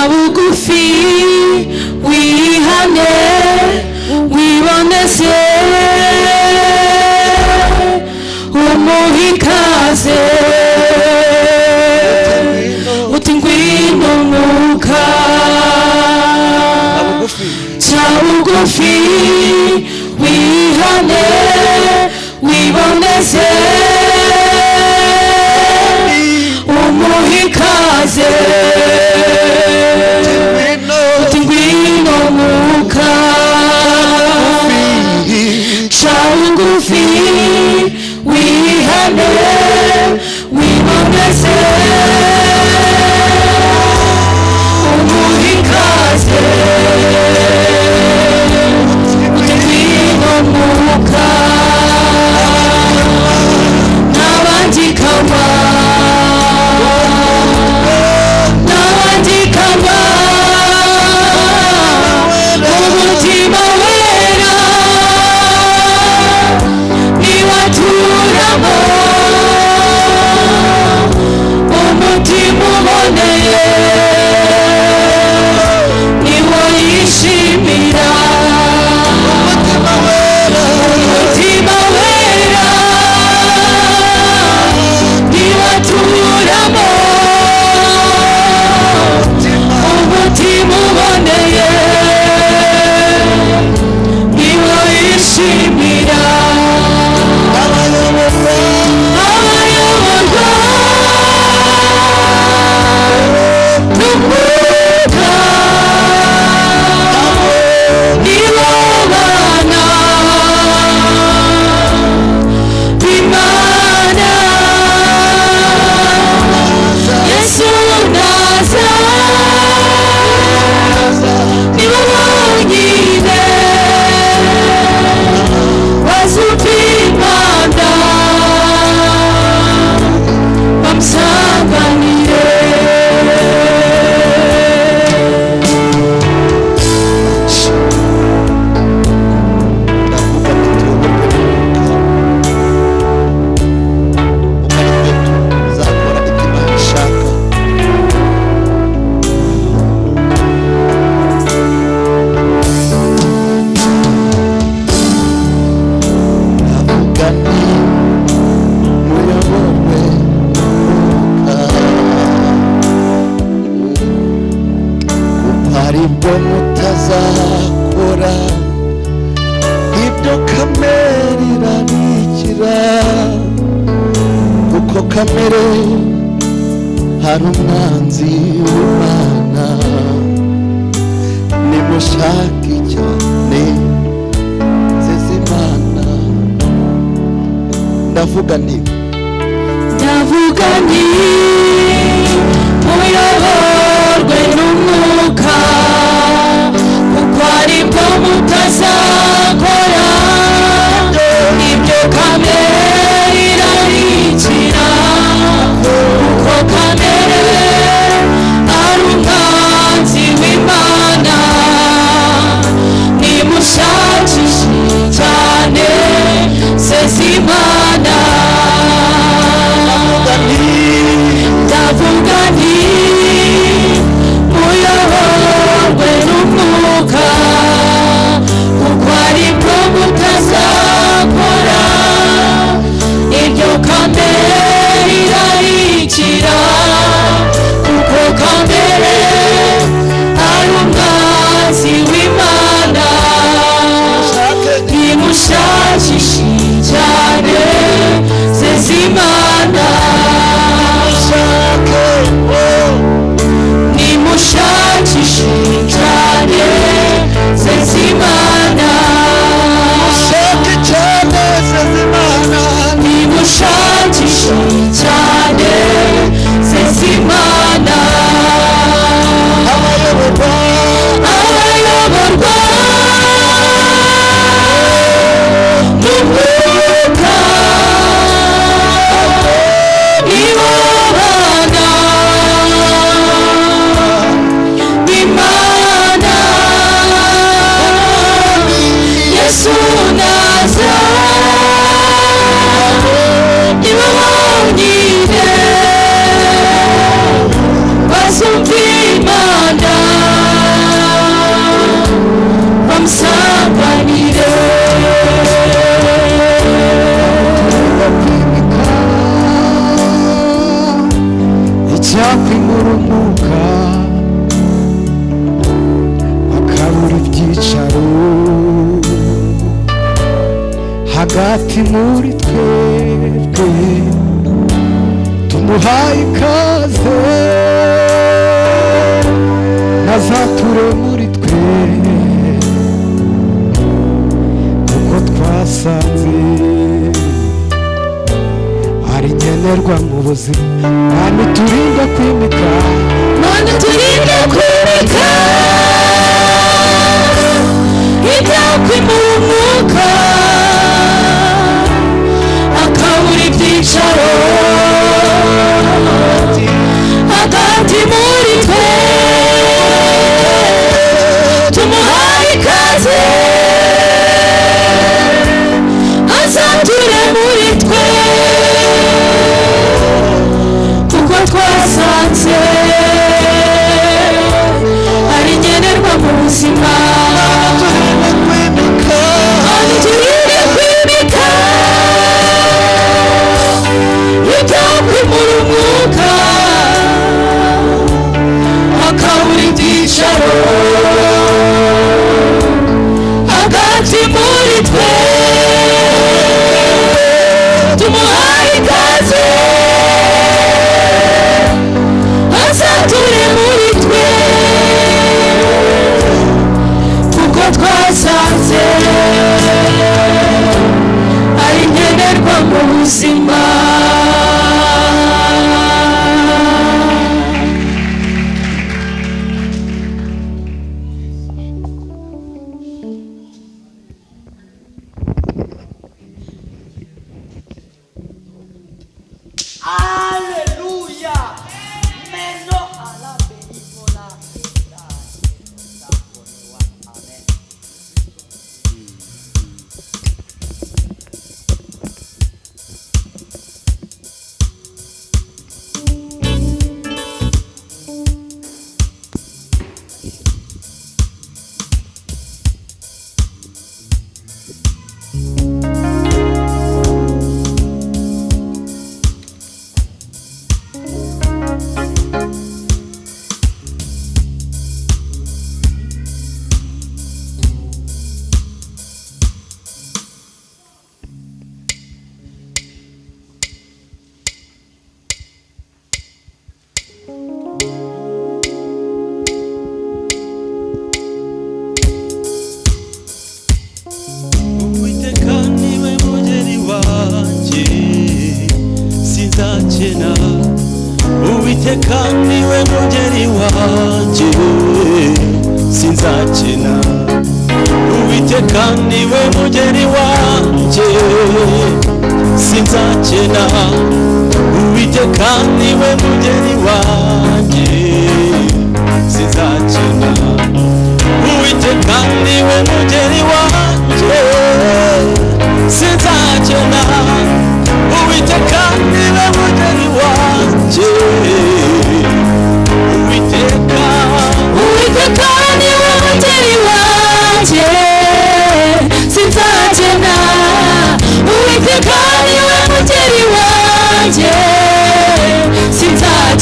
bugufi wihane wiboneze umuhe ikaze uti ngwino mwuka ca bugufi wihane wiboneze umuhe ikaze uti ngwino mwuka ca bugufi wihane wiboneze umuhe ikaze uti ngwino mwuka n'abandikama umutima wera niwaturamo umutima uboneye niwo yishimira umutima wera niwaturamo umutima uboneye niwo yishimira abayoborwa n'umwuka nibo bana b'Imana Yesu naza nibo bonyine bazumva Imana bamusanganire ibyo mutazakora ibyo kamere irabikira kuko kamere hari umwanzi w'Imana nimushake cyane z'Imana ndavuga nti muyoborwe n'umwuka kuko aribwo mutazakora ibyo kamere irarikira kuko kamere icyapimura umwuka akabura ibyicaro hagati muri twebwe tumuhaye ikaze nazature muri twe kuko twasanze ari nkenerwa mu buzima Mana turinde kwimika Mana turinde kwimika ibyakwimura umwuka akabura ibyicaro hagati muri twe tumuhaye ikaze azature muri twe kuko twasanze ari nkenerwa mu buzima Mana turinde kwimika ibyakwimura umwuka akabura ibyicaro hagati muri twe tumuhaye ikaze azature muri twe kuko twasanze ari nkenerwa mu buzima Alléluia. Meno ala beimola. Amen. Uwiteka niwe mugeni wanjye sinzakena Uwiteka niwe mugeni wanjye sinzakena Uwiteka niwe mugeni wanjye sinzakena Uwiteka niwe mugeni wanjye sinzakena Uwiteka niwe mugeni wanjye sinzakena Uwiteka niwe mugeni wanjye Uwiteka niwe mugeni wanjye sinzakena Uwiteka niwe mugeni wanjye sinzakena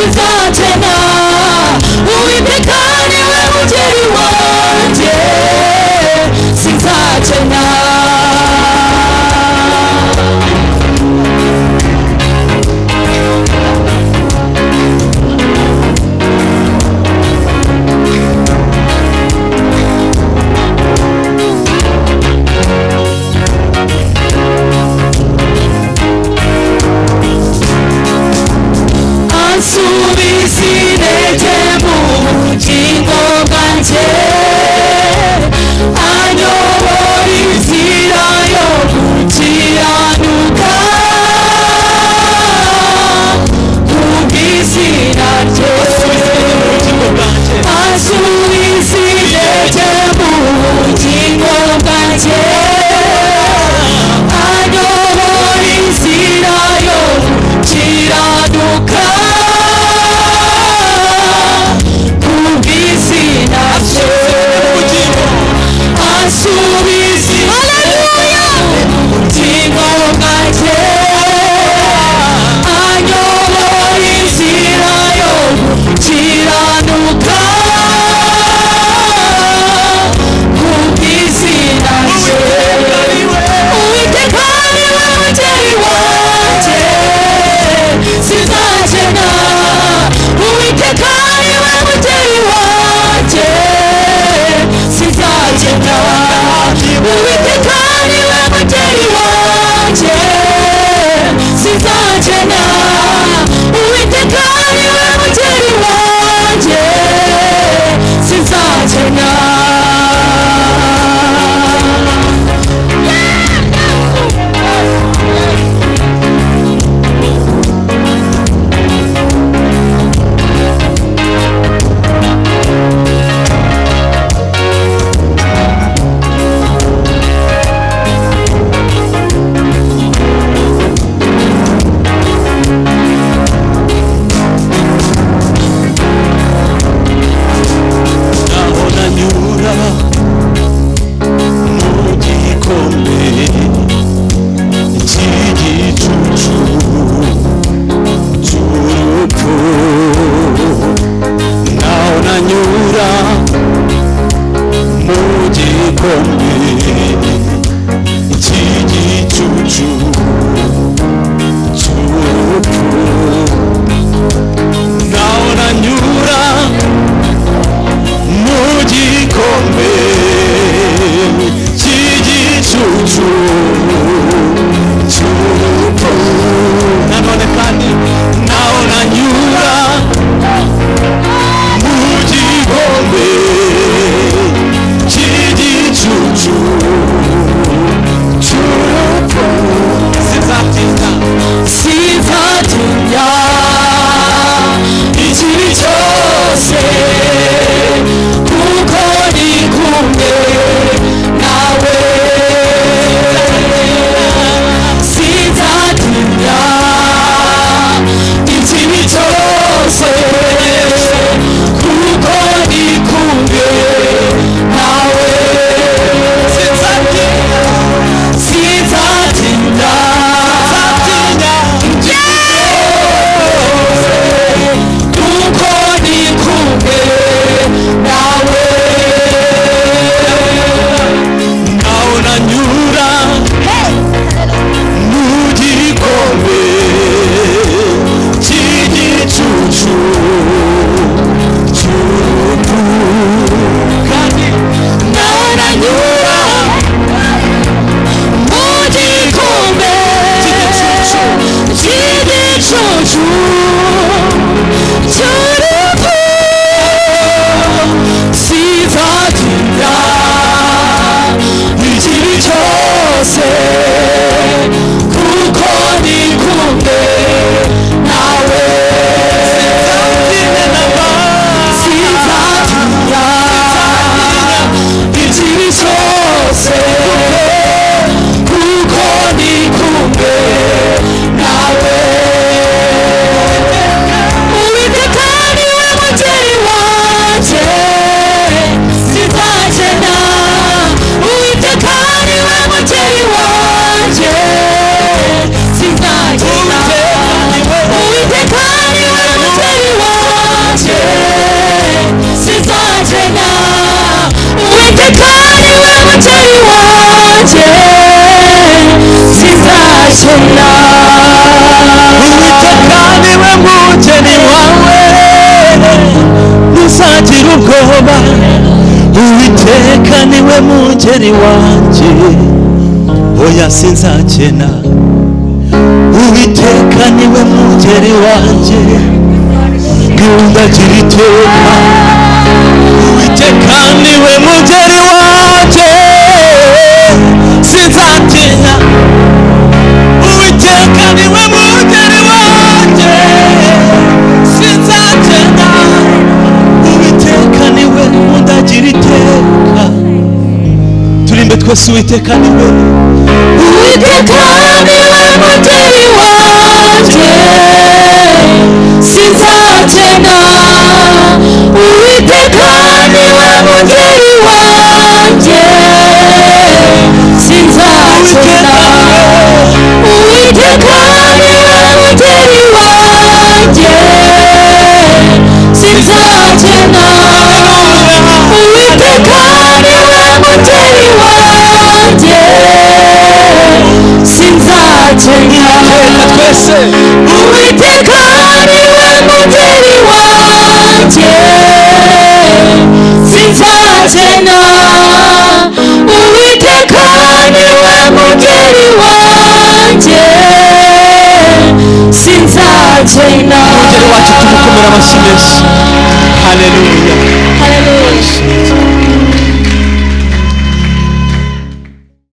sinzatena uwiteka niwe mugeri wanjye sinzatena ansubizirege mu bugingo bwanjye anyobora inzira yo gukiranuka kubw'izina rye ansubizirege mu bugingo bwanjye anyobora inzira yo gukiranuka Yeah. wanjye sinzacena. Uwiteka niwe mugeni wawe ntuzagira ubwoba. Uwiteka niwe mugeni wanjye oya sinzakena. Uwiteka niwe mugeni wanjye ntundagira iteka. Uwiteka niwe mugeni wanjye sinzatinya. Uwiteka niwe mugeni wanjye sinzatinya. Uwiteka niwe ntundagira iteka. Turimbe twese Uwiteka niwe. Uwiteka niwe mugeni wanjye sinzatena. Uwiteka niwe mugeni wanjye sinzatena. Uwiteka niwe mugeni wanjye sinzatena. Uwiteka niwe mugeni wanjye sinzatena. Twese Uwiteka niwe mugeni wanjye sinzatena. Uwiteka niwe mugeni wanjye sinzatena. umugeni wacu tumukomera amashyi menshi. Haleluya. Hallelujah.